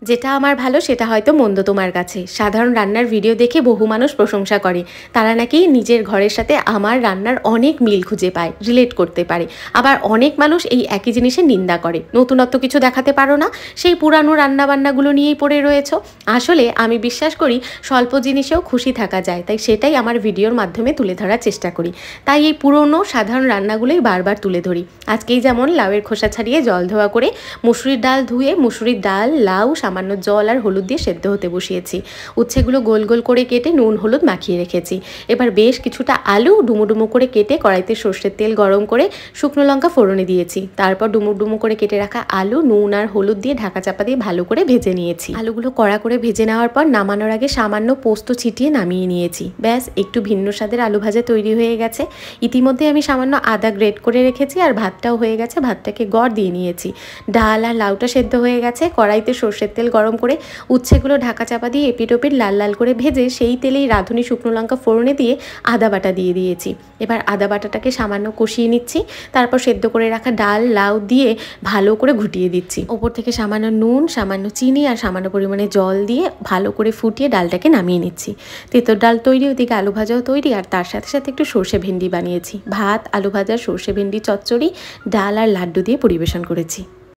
যেটা আমার ভালো সেটা হয়তো মন্দ তোমার কাছে। সাধারণ রান্নার ভিডিও দেখে বহু মানুষ প্রশংসা করে, তারা নাকি নিজের ঘরের সাথে আমার রান্নার অনেক মিল খুঁজে পায়, রিলেট করতে পারে। আবার অনেক মানুষ এই একই জিনিসের নিন্দা করে, নতুনত্ব কিছু দেখাতে পারো না, সেই পুরানো রান্নাবান্নাগুলো নিয়েই পড়ে রয়েছো। আসলে আমি বিশ্বাস করি স্বল্প জিনিসেও খুশি থাকা যায়, তাই সেটাই আমার ভিডিওর মাধ্যমে তুলে ধরার চেষ্টা করি। তাই এই পুরনো সাধারণ রান্নাগুলোই বারবার তুলে ধরি। আজকেই যেমন লাউয়ের খোসা ছাড়িয়ে জল ধোয়া করে মুসুরির ডাল ধুয়ে মুসুরির ডাল, লাউ, সামান্য জল আর হলুদ দিয়ে সেদ্ধ হতে বসিয়েছি। উচ্ছেগুলো গোল গোল করে কেটে নুন হলুদ মাখিয়ে রেখেছি। এবার বেশ কিছুটা আলু ডুমো ডুমো করে কেটে কড়াইতে সর্ষের তেল গরম করে শুকনো লঙ্কা ফোড়নে দিয়েছি। তারপর ডুমো ডুমো করে কেটে রাখা আলু নুন আর হলুদ দিয়ে ঢাকা চাপা দিয়ে ভালো করে ভেজে নিয়েছি। আলুগুলো কড়া করে ভেজে নেওয়ার পর নামানোর আগে সামান্য পোস্ত ছিটিয়ে নামিয়ে নিয়েছি। ব্যাস, একটু ভিন্ন স্বাদের আলু ভাজা তৈরি হয়ে গেছে। ইতিমধ্যে আমি সামান্য আদা গ্রেট করে রেখেছি আর ভাতটাও হয়ে গেছে, ভাতটাকে গড় দিয়ে নিয়েছি। ডাল আর লাউটা সেদ্ধ হয়ে গেছে। কড়াইতে সর্ষের তেল গরম করে উচ্ছেগুলো ঢাকা চাপা দিয়ে এপিট ওপিট লাল লাল করে ভেজে সেই তেলেই রাঁধুনি শুকনো লঙ্কা ফোড়নে দিয়ে আদা বাটা দিয়ে দিয়েছি। এবার আদা বাটাটাকে সামান্য কষিয়ে নিচ্ছি। তারপর সেদ্ধ করে রাখা ডাল লাউ দিয়ে ভালো করে ঘুটিয়ে দিচ্ছি। ওপর থেকে সামান্য নুন, সামান্য চিনি আর সামান্য পরিমাণে জল দিয়ে ভালো করে ফুটিয়ে ডালটাকে নামিয়ে নিচ্ছি। তেঁতুর ডাল তৈরি, ওদিকে আলু ভাজাও তৈরি, আর তার সাথে সাথে একটু সর্ষে ভেন্ডি বানিয়েছি। ভাত, আলু ভাজা, সর্ষে ভেন্ডি চচ্চড়ি, ডাল আর লাড্ডু দিয়ে পরিবেশন করেছি।